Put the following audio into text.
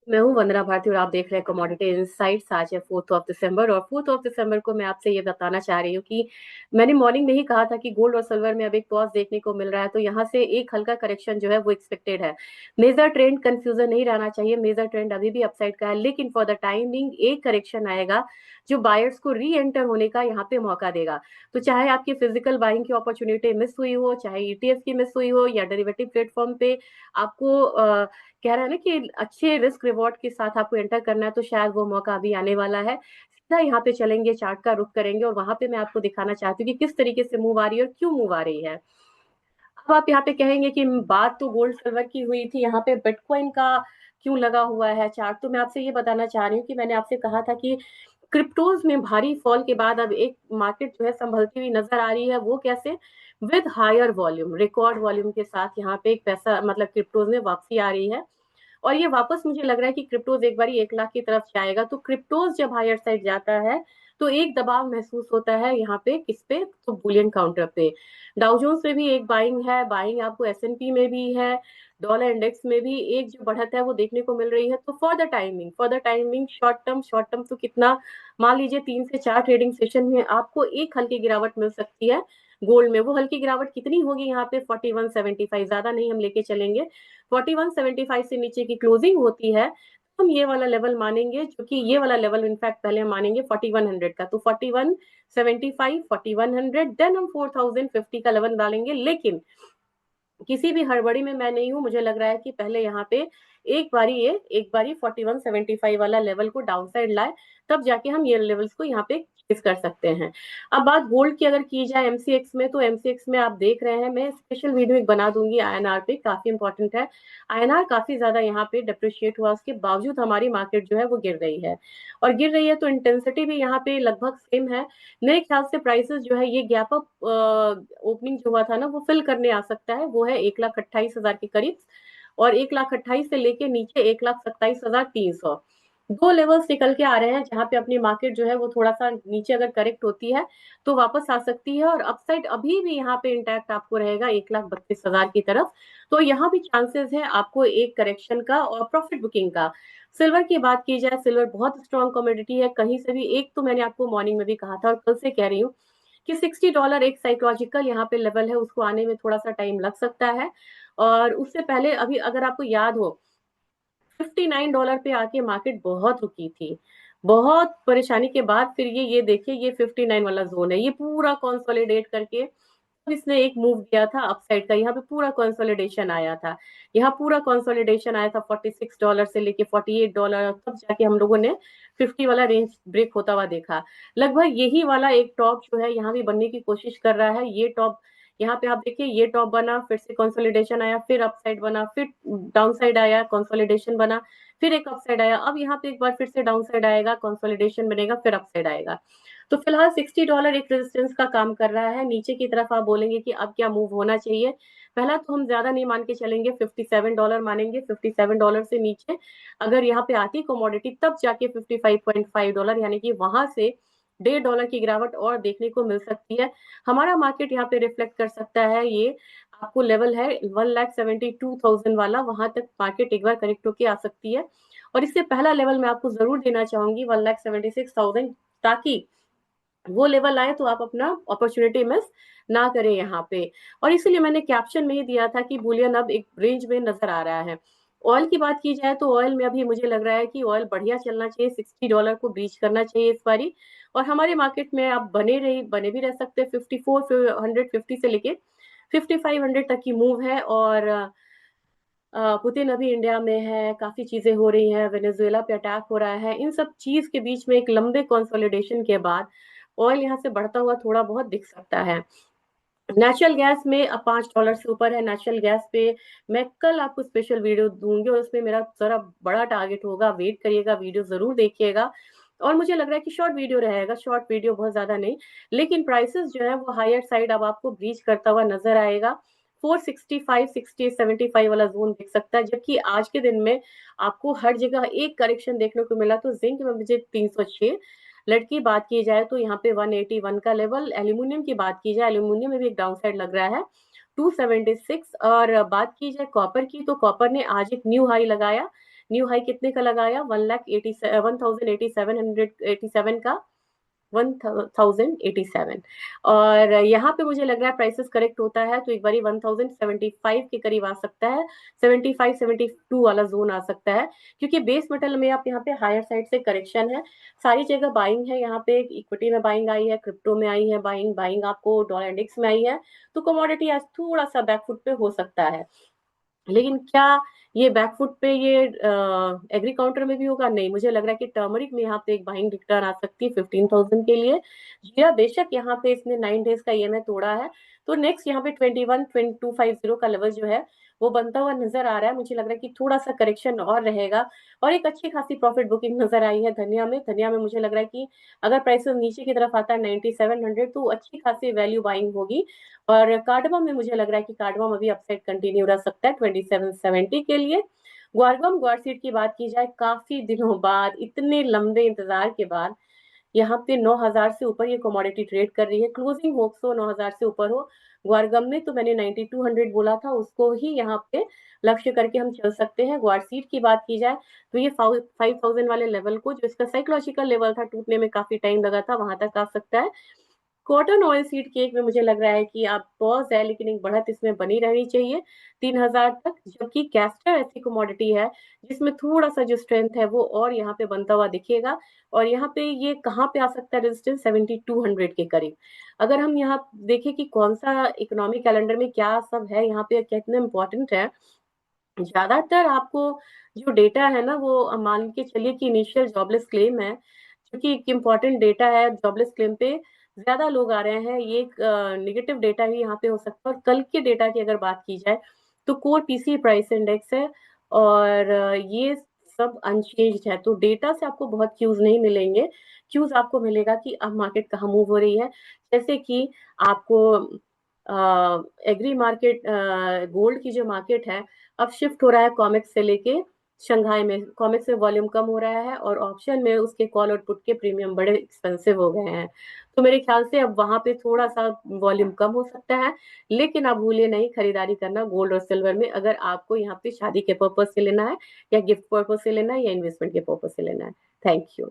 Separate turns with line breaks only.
मैं हूँ वंदना भारती और आप देख रहे हैं कमोडिटी इनसाइट्स। आज है 4 दिसंबर और 4 दिसंबर को मैं आपसे ये बताना चाह रही हूँ कि मैंने मॉर्निंग में ही कहा था कि गोल्ड और सिल्वर में अब एक पॉज देखने को मिल रहा है, तो यहाँ से एक हल्का करेक्शन जो है वो एक्सपेक्टेड है। मेजर ट्रेंड कंफ्यूजन नहीं रहना चाहिए, मेजर ट्रेंड अभी भी अपसाइड का है, लेकिन फॉर द टाइमिंग एक करेक्शन आएगा जो बायर्स को री एंटर होने का यहाँ पे मौका देगा। तो चाहे आपकी फिजिकल बाइंग की अपॉर्चुनिटी मिस हुई हो, चाहे ईटीएफ की मिस हुई हो, या डेरिवेटिव प्लेटफॉर्म पे आपको कह रहा है ना कि अच्छे रिस्क रिवॉर्ड के साथ आपको एंटर करना है, तो शायद वो मौका अभी आने वाला है। सीधा यहाँ पे चलेंगे, चार्ट का रुख करेंगे और वहां पे मैं आपको दिखाना चाहती हूँ कि किस तरीके से मूव आ रही है और क्यों मूव आ रही है। अब आप यहाँ पे कहेंगे कि बात तो गोल्ड सिल्वर की हुई थी, यहाँ पे बिटकॉइन का क्यों लगा हुआ है चार्ट। तो मैं आपसे ये बताना चाह रही हूँ कि मैंने आपसे कहा था कि क्रिप्टोज में भारी फॉल के बाद अब एक मार्केट जो है संभलती हुई नजर आ रही है। वो कैसे? With higher volume, record volume के साथ यहाँ पे एक पैसा मतलब क्रिप्टोज में वापसी आ रही है। और ये वापस मुझे लग रहा है कि क्रिप्टोज एक बार 1 लाख की तरफ जाएगा। तो क्रिप्टोज जब हायर साइड जाता है तो एक दबाव महसूस होता है यहाँ पे, किस पे? तो बुलियन काउंटर पे। डाउ जोन्स में भी एक बाइंग है, बाइंग आपको एसएनपी में भी है, डॉलर इंडेक्स में भी एक जो बढ़त है वो देखने को मिल रही है। तो for the timing short term तो कितना, मान लीजिए 3 से 4 ट्रेडिंग सेशन में आपको एक हल्की गिरावट मिल सकती है। गोल्ड में वो हल्की गिरावट कितनी होगी? यहाँ पे 4175, ज्यादा नहीं हम लेके चलेंगे। 4175 से नीचे की क्लोजिंग होती है तो हम ये वाला लेवल मानेंगे, जो कि ये वाला लेवल इनफैक्ट पहले हम मानेंगे 4100 का। तो 4175, 4100, देन हम 4050 का लेवल डालेंगे। लेकिन किसी भी हड़बड़ी में मैं नहीं हूं, मुझे लग रहा है कि पहले यहाँ पे एक बारी 4175 वाला लेवल को डाउन साइड लाए, तब जाके हम ये लेवल्स को यहाँ पे चेस कर सकते हैं। अब बात गोल्ड की अगर की जाए एमसीएक्स में, तो एमसीएक्स में आप देख रहे हैं, मैं स्पेशल वीडियो एक बना दूंगी आईएनआर पे, काफी इंपॉर्टेंट है। आईएनआर काफी ज्यादा यहाँ पे डिप्रिशिएट हुआ, उसके बावजूद हमारी मार्केट जो है वो गिर रही है। और गिर रही है तो इंटेंसिटी भी यहाँ पे लगभग सेम है। मेरे ख्याल से प्राइसेस जो है ये गैप अप ओपनिंग जो हुआ था ना वो फिल करने आ सकता है, वो है 1,28,000 के करीब। और 1,28,000 से लेके नीचे 1,27,300, दो लेवल्स निकल के आ रहे हैं जहां पे अपनी मार्केट जो है वो थोड़ा सा नीचे अगर करेक्ट होती है तो वापस आ सकती है। और अपसाइड अभी भी यहाँ पे इंटैक्ट आपको रहेगा 1,32,000 की तरफ। तो यहाँ भी चांसेस है आपको एक करेक्शन का और प्रॉफिट बुकिंग का। सिल्वर की बात की जाए, सिल्वर बहुत स्ट्रॉन्ग कमोडिटी है, कहीं से भी एक तो मैंने आपको मॉर्निंग में भी कहा था और कल से कह रही हूँ कि $60 एक साइकोलॉजिकल यहाँ पे लेवल है, उसको आने में थोड़ा सा टाइम लग सकता है। और उससे पहले अभी अगर आपको याद हो, $59 पे आके मार्केट बहुत रुकी थी, बहुत परेशानी के बाद फिर ये देखिए ये 59 वाला जोन है, ये पूरा कंसोलिडेट करके इसने एक मूव दिया था अपसाइड का। यहाँ पे पूरा कंसोलिडेशन आया था, यहाँ पूरा कंसोलिडेशन आया था $46 से लेके $48, तब जाके हम लोगों ने 50 वाला रेंज ब्रेक होता हुआ देखा। लगभग यही वाला एक टॉप जो है यहाँ भी बनने की कोशिश कर रहा है। ये टॉप यहाँ पे आप देखिए, ये टॉप बना, फिर से कंसोलिडेशन आया, फिर अपसाइड बना, फिर डाउन साइड आया, कंसोलिडेशन बना, फिर एक अपसाइड आया, अब यहाँ पे एक बार फिर से डाउन साइड आएगा, कंसोलिडेशन बनेगा, फिर अपसाइड आएगा। तो फिलहाल $60 एक रेजिस्टेंस का काम कर रहा है। नीचे की तरफ आप बोलेंगे कि अब क्या मूव होना चाहिए, पहला तो हम ज्यादा नहीं मान के चलेंगे, $57 मानेंगे। $57 से नीचे अगर यहाँ पे आती कमोडिटी तब जाके $55.5, यानी कि वहां से $1.5 की गिरावट और देखने को मिल सकती है। हमारा मार्केट यहाँ पे रिफ्लेक्ट कर सकता है, ये आपको लेवल है 1,72,000 वाला, वहां तक मार्केट एक बार करेक्ट होके आ सकती है। और इससे पहला लेवल मैं आपको जरूर देना चाहूंगी 1,76,000, ताकि वो लेवल आए तो आप अपना अपॉर्चुनिटी मिस ना करें यहाँ पे। और इसीलिए मैंने कैप्शन में ही दिया था कि बुलियन अब एक रेंज में नजर आ रहा है। ऑयल की बात की जाए तो ऑयल में अभी मुझे लग रहा है कि ऑयल बढ़िया चलना चाहिए, $60 को ब्रीच करना चाहिए इस बारी। और हमारे मार्केट में आप बने भी रह सकते हैं, 5450 से लेके 5500 तक की मूव है। और पुतिन अभी इंडिया में है, काफी चीजें हो रही हैं, वेनेजुएला पे अटैक हो रहा है, इन सब चीज के बीच में एक लंबे कंसोलिडेशन के बाद ऑयल यहाँ से बढ़ता हुआ थोड़ा बहुत दिख सकता है। नेचुरल गैस में अब $5 से ऊपर है नेचुरल गैस पे। मैं कल आपको स्पेशल वीडियो दूंगी और उसमें मेरा जरा बड़ा टारगेट होगा, वेट करिएगा, वीडियो जरूर देखिएगा। और मुझे लग रहा है कि शॉर्ट वीडियो रहेगा, शॉर्ट वीडियो बहुत ज्यादा नहीं, लेकिन प्राइसेस जो है वो हायर साइड अब आपको ब्रीच करता हुआ नजर आएगा। 465, 60, 75 वाला जोन दिख सकता है, जबकि आज के दिन में आपको हर जगह एक करेक्शन देखने को मिला। तो जिंक में मुझे 306, लेड की बात की जाए तो यहाँ पे 181 का लेवल, एल्यूमिनियम की बात की जाए, एल्यूमिनियम में भी एक डाउन साइड लग रहा है 276। और बात की जाए कॉपर की, तो कॉपर ने आज एक न्यू हाई लगाया, न्यू हाई कितने का लगाया, 1,87,187 का, 1087। और यहाँ पे मुझे लग रहा है प्राइसेस करेक्ट होता है तो एक बारी 1075 के करीब आ सकता है, 75-72 वाला जोन आ सकता है, क्योंकि बेस मेटल में आप यहाँ पे हायर साइड से करेक्शन है, सारी जगह बाइंग है, यहाँ पे इक्विटी में बाइंग आई है, क्रिप्टो में आई है बाइंग, बाइंग आपको डॉलर इंडेक्स में आई है, तो कमोडिटी आज थोड़ा सा बैकफुट पे हो सकता है। लेकिन क्या ये बैकफुट पे ये एग्री काउंटर में भी होगा? नहीं, मुझे लग रहा है कि टर्मरिक में यहाँ पे एक बाइंग रिटर्न आ सकती है 15,000 के लिए। जीरा बेशक यहाँ पे इसने 9 डेज का ईएमआई तोड़ा है, तो नेक्स्ट यहाँ पे 21,250 का लेवल जो है वो बनता हुआ नजर आ रहा है। मुझे लग रहा है कि थोड़ा सा करेक्शन और रहेगा, और एक अच्छी खासी प्रॉफिट बुकिंग नजर आई है धनिया में। धनिया में मुझे लग रहा है कि अगर प्राइस नीचे की तरफ आता है 9700 तो अच्छी खासी वैल्यू बाइंग होगी। और कार्डमम में मुझे लग रहा है कि कार्डमम अभी अपसाइड कंटिन्यू रह सकता है 2770 के लिए। ग्वारगम ग्वारसीड की बात की जाए, काफी दिनों बाद, इतने लंबे इंतजार के बाद यहाँ पे 9,000 से ऊपर ये कमोडिटी ट्रेड कर रही है, क्लोजिंग होप्स हो 9,000 से ऊपर हो। ग्वारगम में तो मैंने 9200 बोला था, उसको ही यहाँ पे लक्ष्य करके हम चल सकते हैं। ग्वारसीड की बात की जाए तो ये 5000 वाले लेवल को, जो इसका साइकोलॉजिकल लेवल था, टूटने में काफी टाइम लगा था, वहां तक आ सकता है। कॉटन ऑयल सीड केक में मुझे लग रहा है कि आप पॉज है, लेकिन एक बढ़त इसमें बनी रहनी चाहिए 3,000 तक, जबकि कैस्टर ऐसी कमोडिटी है जिसमें थोड़ा सा जो स्ट्रेंथ है वो और यहाँ पे बनता हुआ दिखेगा। और यहाँ पे ये कहाँ पे आ सकता है रेजिस्टेंस, 7200 के करीब। अगर हम यहाँ देखें कि कौन सा इकोनॉमिक कैलेंडर में क्या सब है, यहाँ पे कितने इंपॉर्टेंट है, ज्यादातर आपको जो डेटा है ना वो मान के चलिए कि इनिशियल जॉबलेस क्लेम है, क्योंकि एक इम्पॉर्टेंट डेटा है जॉबलेस क्लेम पे, ज्यादा लोग आ रहे हैं, ये एक निगेटिव डेटा भी यहाँ पे हो सकता है। और कल के डेटा की अगर बात की जाए तो कोर पीसी प्राइस इंडेक्स है, और ये सब अनचेंज्ड है, तो डेटा से आपको बहुत क्यूज नहीं मिलेंगे। क्यूज आपको मिलेगा कि अब मार्केट कहाँ मूव हो रही है, जैसे कि आपको एग्री मार्केट, गोल्ड की जो मार्केट है अब शिफ्ट हो रहा है कॉमेक्स से लेके शंघाई में, कॉमेक्स में वॉल्यूम कम हो रहा है और ऑप्शन में उसके कॉल और पुट के प्रीमियम बड़े एक्सपेंसिव हो गए हैं, तो मेरे ख्याल से अब वहां पे थोड़ा सा वॉल्यूम कम हो सकता है। लेकिन आप भूलिए नहीं खरीदारी करना गोल्ड और सिल्वर में, अगर आपको यहाँ पे शादी के पर्पज से लेना है, या गिफ्ट पर्पज से लेना है, या इन्वेस्टमेंट के पर्पज से लेना है। Thank you.